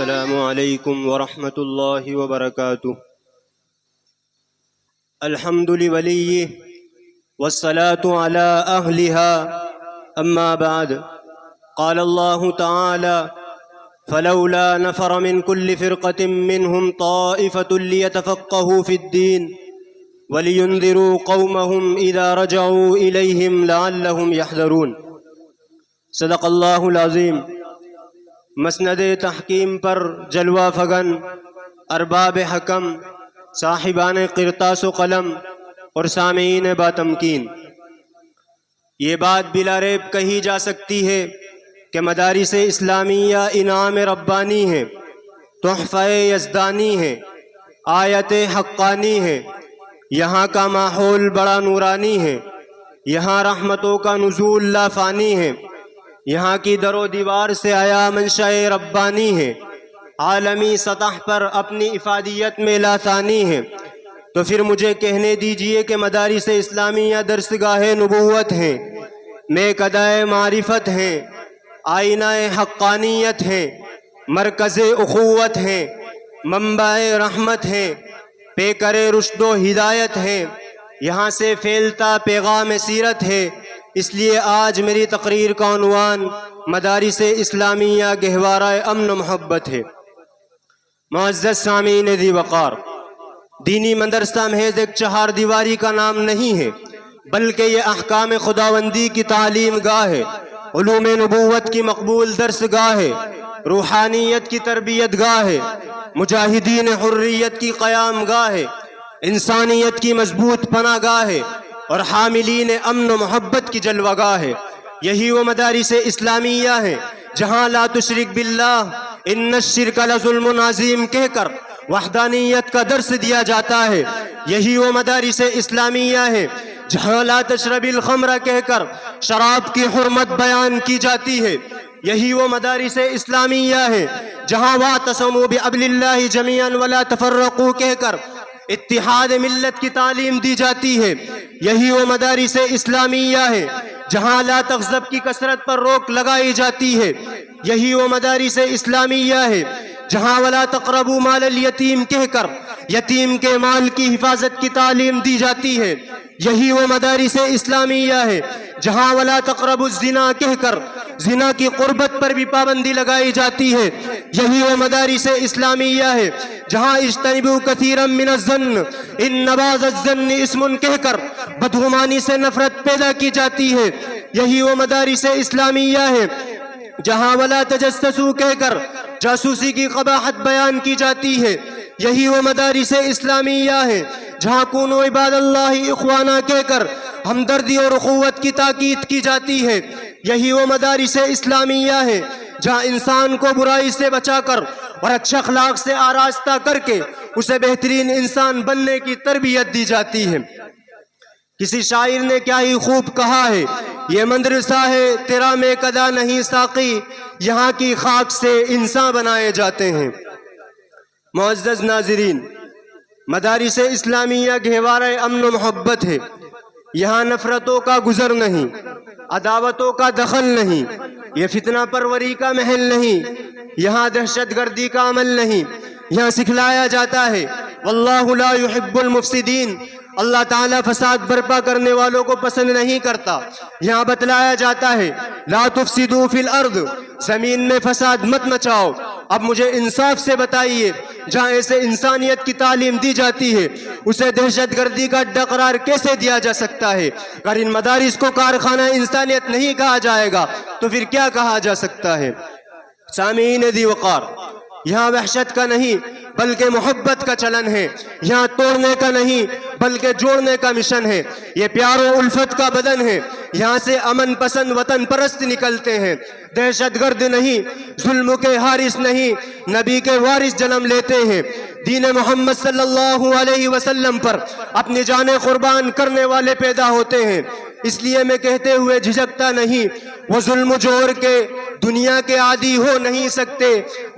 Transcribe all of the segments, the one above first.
السلام علیکم ورحمۃ اللہ وبرکاتہ۔ الحمد لولیہ والصلاة علی اہلہا، اما بعد، قال اللہ تعالی: فلولا نفر من كل فرقة منهم طائفة ليتفقهوا في الدين ولينذروا قومهم إذا رجعوا إليهم لعلهم يحذرون۔ صدق اللہ العظیم۔ مسند تحکیم پر جلوہ فگن ارباب حکم، صاحبان قرطاس و قلم اور سامعین باتمکین، یہ بات بلا ریب کہی جا سکتی ہے کہ مدارس اسلامیہ انعام ربانی ہے، تحفہ یزدانی ہے، آیت حقانی ہے۔ یہاں کا ماحول بڑا نورانی ہے، یہاں رحمتوں کا نزول لا فانی ہے، یہاں کی در و دیوار سے آیا منشأ ربانی ہے، عالمی سطح پر اپنی افادیت میں لا ثانی ہے۔ تو پھر مجھے کہنے دیجئے کہ مدارس اسلامیہ درسگاہ نبوت ہیں، میکدہ معرفت ہیں، آئینہ حقانیت ہیں، مرکز اخوت ہیں، منبع رحمت ہیں، پیکر رشد و ہدایت ہیں، یہاں سے پھیلتا پیغام سیرت ہے۔ اس لیے آج میری تقریر کا عنوان مدارس اسلامیہ گہوارہ امن و محبت ہے۔ معزز سامعین ذی وقار، دینی مدرسہ محض ایک چہار دیواری کا نام نہیں ہے، بلکہ یہ احکام خداوندی کی تعلیم گاہ ہے، علوم نبوت کی مقبول درس گاہ ہے، روحانیت کی تربیت گاہ ہے، مجاہدین حریت کی قیام گاہ ہے، انسانیت کی مضبوط پناہ گاہ ہے، اور حاملین امن و محبت کی جلوہ گاہ ہے۔ یہی وہ مدارس اسلامیہ ہیں جہاں لا تشرک باللہ ان الشرک لظلم عظیم کہہ کر وحدانیت کا درس دیا جاتا ہے۔ یہی وہ مدارس اسلامیہ ہیں جہاں لا تشرب الخمر کہہ کر شراب کی حرمت بیان کی جاتی ہے۔ یہی وہ مدارس اسلامیہ ہیں جہاں واعتصموا بحبل اللہ جمیعا ولا تفرقوا کہہ کر اتحاد ملت کی تعلیم دی جاتی ہے۔ یہی وہ مدارس اسلامیہ ہیں جہاں لا تغضب کی کثرت پر روک لگائی جاتی ہے۔ یہی وہ مدارس اسلامیہ ہیں جہاں ولا تقربوا مال الیتیم کہہ کر یتیم کے مال کی حفاظت کی تعلیم دی جاتی ہے۔ یہی وہ مدارس اسلامیہ ہیں جہاں ولا تقربوا الزنا کہہ کر زنا کی قربت پر بھی پابندی لگائی جاتی ہے۔ یہی وہ مدارس اسلامیہ ہیں جہاں اجتنبوا کثیرا من الظن ان بعض الظن اسم کہہ کر بدگمانی سے نفرت پیدا کی جاتی ہے۔ یہی وہ مدارس اسلامیہ ہیں جہاں ولا تجسسوا کہہ کر جاسوسی کی قباحت بیان کی جاتی ہے۔ یہی وہ مدارس اسلامیہ ہیں جہاں کونوا عباد اللہ اخوانا کہہ کر ہمدردی اور اخوت کی تاکید کی جاتی ہے۔ یہی وہ مدارس اسلامیہ ہیں جہاں انسان کو برائی سے بچا کر اور اچھے اخلاق سے آراستہ کر کے اسے بہترین انسان بننے کی تربیت دی جاتی ہے۔ کسی شاعر نے کیا ہی خوب کہا ہے، یہ مدرسہ ہے تیرا میکدہ نہیں ساقی، یہاں کی خاک سے انسان بنائے جاتے ہیں۔ معزز ناظرین، مدارس اسلامیہ گہوارہ امن و محبت ہے۔ یہاں نفرتوں کا گزر نہیں، عداوتوں کا دخل نہیں، یہ فتنہ پروری کا محل نہیں، یہاں دہشت گردی کا عمل نہیں۔ یہاں سکھلایا جاتا ہے واللہ لا يحب المفسدین، اللہ تعالیٰ فساد برپا کرنے والوں کو پسند نہیں کرتا۔ یہاں بتلایا جاتا ہے لا تفسدوا فی الارض، زمین میں فساد مت مچاؤ۔ اب مجھے انصاف سے بتائیے، جہاں ایسے انسانیت کی تعلیم دی جاتی ہے اسے دہشت گردی کا اڈہ قرار کیسے دیا جا سکتا ہے؟ اگر ان مدارس کو کارخانہ انسانیت نہیں کہا جائے گا تو پھر کیا کہا جا سکتا ہے؟ سامعین ذی وقار، یہاں وحشت کا نہیں بلکہ محبت کا چلن ہے، یہاں توڑنے کا نہیں بلکہ جوڑنے کا مشن ہے، یہ پیار و الفت کا بدن ہے، یہاں سے امن پسند وطن پرست نکلتے ہیں، دہشت گرد نہیں، ظلم کے حارث نہیں، نبی کے وارث جنم لیتے ہیں، دین محمد صلی اللہ علیہ وسلم پر اپنی جانیں قربان کرنے والے پیدا ہوتے ہیں۔ اس لیے میں کہتے ہوئے جھجکتا نہیں، وہ ظلم و جور کے دنیا کے عادی ہو نہیں سکتے،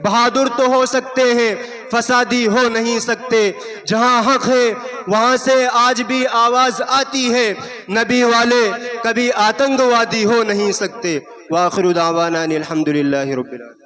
بہادر تو ہو سکتے ہیں، فسادی ہو نہیں سکتے۔ جہاں حق ہے وہاں سے آج بھی آواز آتی ہے، نبی والے کبھی آتنک وادی ہو نہیں سکتے۔ وآخر دعوانا الحمدللہ رب العالمین۔